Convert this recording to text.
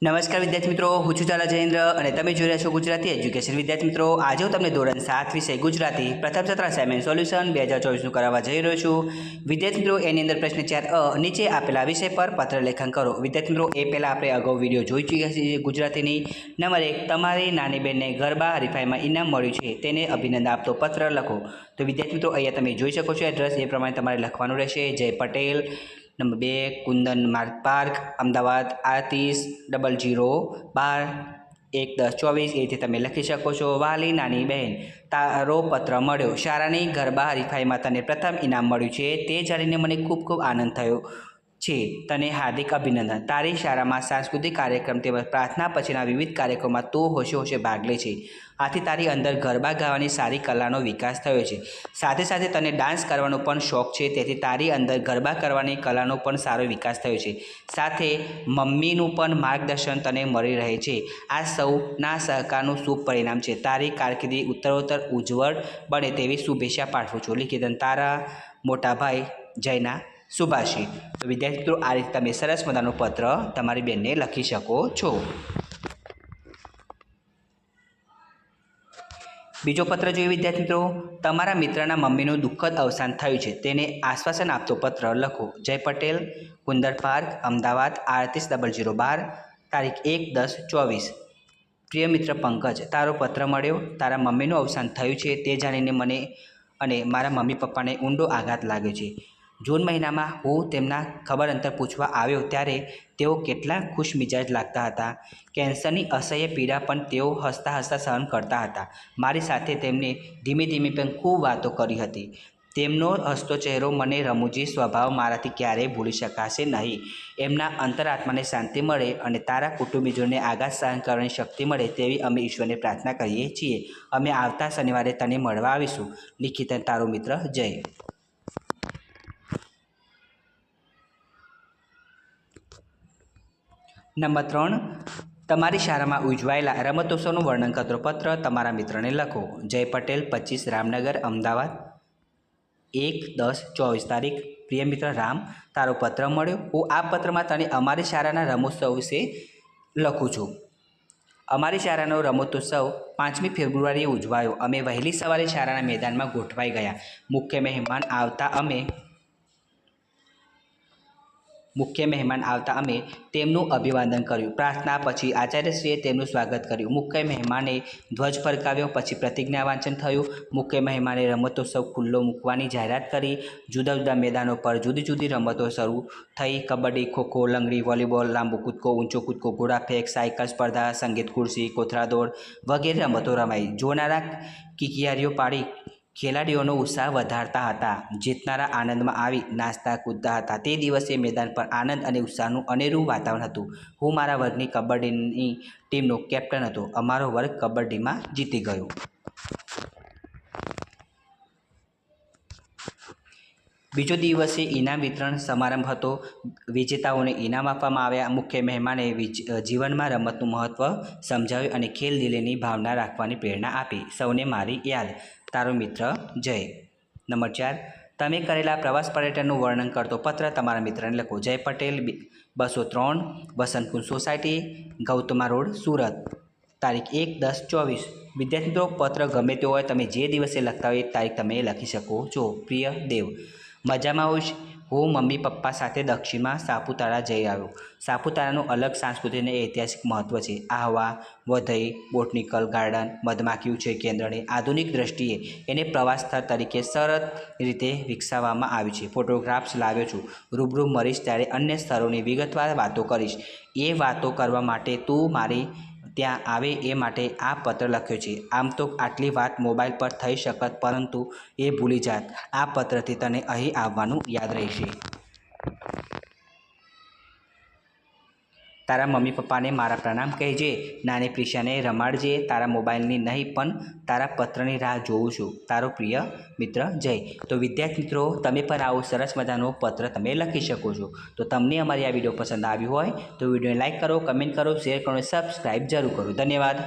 નમસ્કાર વિદ્યાર્થી મિત્રો, હું છું ઝાલા જયેન્દ્ર અને તમે જોઈ રહ્યા છો ગુજરાતી એજ્યુકેશન. વિદ્યાર્થી મિત્રો, આજે હું તમને ધોરણ 7 વિષય ગુજરાતી પ્રથમ સત્ર અસાઇનમેન્ટ સોલ્યુશન 2024નું કરાવવા જઈ રહ્યો છું. વિદ્યાર્થી મિત્રો, એની અંદર પ્રશ્ન 4 નીચે આપેલા વિષય પર પત્ર લેખન કરો. વિદ્યાર્થી મિત્રો, એ પહેલાં આપણે અગાઉ વિડીયો જોઈ ચૂક્યા છીએ ગુજરાતીની. નંબર 1, તમારી નાની બહેનને ગરબા હરીફાઈમાં ઇનામ મળ્યું છે, તેને અભિનંદન આપતો પત્ર લખો. તો વિદ્યાર્થી મિત્રો, અહીંયા તમે જોઈ શકો છો એડ્રેસ, એ પ્રમાણે તમારે લખવાનું રહેશે. જય પટેલ, નંબર 2, કુંદન માર્ગ પાર્ક, અમદાવાદ 380012 11024. એ રીતે તમે લખી શકો છો. વાલી નાની બહેન, તારો પત્ર મળ્યો. શાળાની ગરબા હરીફાઈમાં તને પ્રથમ ઇનામ મળ્યું છે, તે જાણીને મને ખૂબ ખૂબ આનંદ થયો છે. તને હાર્દિક અભિનંદન. તારી શાળામાં સાંસ્કૃતિક કાર્યક્રમ તેમજ પ્રાર્થના પછીના વિવિધ કાર્યક્રમોમાં તું હોશે હોશે ભાગ લે છે. આથી તારી અંદર ગરબા ગાવાની સારી કલાનો વિકાસ થયો છે. સાથે સાથે તને ડાન્સ કરવાનો પણ શોખ છે, તેથી તારી અંદર ગરબા કરવાની કલાનો પણ સારો વિકાસ થયો છે. સાથે મમ્મીનું પણ માર્ગદર્શન તને મળી રહે છે. આ સૌના સહકારનું શુભ પરિણામ છે. તારી કારકિર્દી ઉત્તરોત્તર ઉજ્જવળ બને તેવી શુભેચ્છા પાઠવું છું. લિખિતન તારા મોટા ભાઈ જયના સુભાષી. તો વિદ્યાર્થી મિત્રો, આ રીતે તમે સરસ મજાનો પત્ર તમારી બેનને લખી શકો છો. બીજો પત્ર જોઈએ વિદ્યાર્થી મિત્રો. તમારા મિત્રના મમ્મીનું દુઃખદ અવસાન થયું છે, તેને આશ્વાસન આપતો પત્ર લખો. જય પટેલ, કુંદર પાર્ક, અમદાવાદ 380012 તારીખ 1/10/24. પ્રિય મિત્ર પંકજ, તારો પત્ર મળ્યો. તારા મમ્મીનું અવસાન થયું છે, તે જાણીને મને અને મારા મમ્મી પપ્પાને ઊંડો આઘાત લાગ્યો છે. જૂન મહિનામાં હું તેમના ખબર અંતર પૂછવા આવ્યો ત્યારે તેઓ કેટલા ખુશ મિજાજ લાગતા હતા. કેન્સરની અસહ્ય પીડા પણ તેઓ હસતા હસતા સહન કરતા હતા. મારી સાથે તેમને ધીમે ધીમે પણ ખૂબ વાતો કરી હતી. તેમનો હસતો ચહેરો, મને રમૂજી સ્વભાવ મારાથી ક્યારેય ભૂલી શકાશે નહીં. એમના અંતરાત્માને શાંતિ મળે અને તારા કુટુંબીજોને આઘાત સહન કરવાની શક્તિ મળે તેવી અમે ઈશ્વરને પ્રાર્થના કરીએ છીએ. અમે આવતા શનિવારે તને મળવા આવીશું. લિખિત તારો મિત્ર જય. નંબર 3, તમારી શાળામાં ઉજવાયેલા રમતોત્સવનું વર્ણન કરતો પત્ર તમારા મિત્રને લખો. જય પટેલ, 25 રામનગર, અમદાવાદ 1/10/24 તારીખ. પ્રિય મિત્ર રામ, તારો પત્ર મળ્યો. હું આ પત્રમાં તને અમારી શાળાના રમોત્સવ વિશે લખું છું. અમારી શાળાનો રમતોત્સવ 5મી ફેબ્રુઆરીએ ઉજવાયો. અમે વહેલી સવારે શાળાના મેદાનમાં ગોઠવાઈ ગયા. મુખ્ય મહેમાન આવતા અમે તેમનું અભિવાદન કર્યું. પ્રાર્થના પછી આચાર્યશ્રીએ તેમનું સ્વાગત કર્યું. મુખ્ય મહેમાને ધ્વજ ફરકાવ્યો. પછી પ્રતિજ્ઞા વાંચન થયું. મુખ્ય મહેમાને રમતોત્સવ ખુલ્લો મૂકવાની જાહેરાત કરી. જુદા જુદા મેદાનો પર જુદી જુદી રમતો શરૂ થઈ. કબડ્ડી, ખોખો, લંગડી, વોલીબોલ, લાંબો કૂદકો, ઊંચો કૂદકો, ઘોડા ફેંક, સાયકલ સ્પર્ધા, સંગીત ખુરશી, કોથળા દોડ વગેરે રમતો રમાઈ. જોનારા કિકિયારીઓ પાડી ખેલાડીઓનો ઉત્સાહ વધારતા હતા. જીતનારા આનંદમાં આવી નાચતા કૂદતા હતા. તે દિવસે મેદાન પર આનંદ અને ઉત્સાહનું અનેરું વાતાવરણ હતું. હું મારા વર્ગની કબડ્ડીની ટીમનો કેપ્ટન હતો. અમારો વર્ગ કબડ્ડીમાં જીતી ગયો. બીજો દિવસે ઇનામ વિતરણ સમારંભ હતો. વિજેતાઓને ઇનામ આપવામાં આવ્યા. મુખ્ય મહેમાને જીવનમાં રમતનું મહત્ત્વ સમજાવ્યું અને ખેલદિલીની ભાવના રાખવાની પ્રેરણા આપી. સૌને મારી યાદ. તારો મિત્ર જય. નંબર 4, તમે કરેલા પ્રવાસ પર્યટનનું વર્ણન કરતો પત્ર તમારા મિત્રને લખો. જય પટેલ, 203 વસંતકુંજ સોસાયટી, ગૌતમા રોડ, સુરત તારીખ 1/10/24. વિદ્યાર્થી મિત્રો, પત્ર ગમે તે હોય, તમે જે દિવસે લખતા હોય એ તારીખ તમે લખી શકો છો. પ્રિય દેવ, મજામાં હોઈશ. હું મમ્મી પપ્પા સાથે દક્ષિણમાં સાપુતારા જઈ આવ્યો. સાપુતારાનું અલગ સાંસ્કૃતિક અને ઐતિહાસિક મહત્ત્વ છે. આહવા, વઘઈ, બોટનિકલ ગાર્ડન, મધમાખી ઉછેર કેન્દ્રને આધુનિક દ્રષ્ટિએ એને પ્રવાસ સ્થળ તરીકે સરસ રીતે વિકસાવવામાં આવ્યું છે. ફોટોગ્રાફ્સ લાવ્યો છું. રૂબરૂ મળીશ ત્યારે અન્ય સ્થળોની વિગતવાર વાતો કરીશ. એ વાતો કરવા માટે તું મારી ત્યાં આવે એ માટે આ પત્ર લખ્યો છે. આમ તો આટલી વાત મોબાઈલ પર થઈ શકત, પરંતુ એ ભૂલી જાત. આ પત્રથી તને અહીં આવવાનું યાદ રહેશે. તારા મમ્મી પપ્પાને મારા પ્રણામ કહેજે. નાની પ્રિશાને રમાડજે. તારા મોબાઈલની નહીં પણ તારા પત્રની રાહ જોઉં છું. તારો પ્રિય મિત્ર જય. તો વિદ્યાર્થી મિત્રો, તમે પણ આવો સરસ મજાનો પત્ર તમે લખી શકો છો. તો તમને અમારી આ વિડીયો પસંદ આવ્યું હોય તો વિડીયોને લાઇક કરો, કમેન્ટ કરો, શેર કરો અને સબસ્ક્રાઈબ જરૂર કરો. ધન્યવાદ.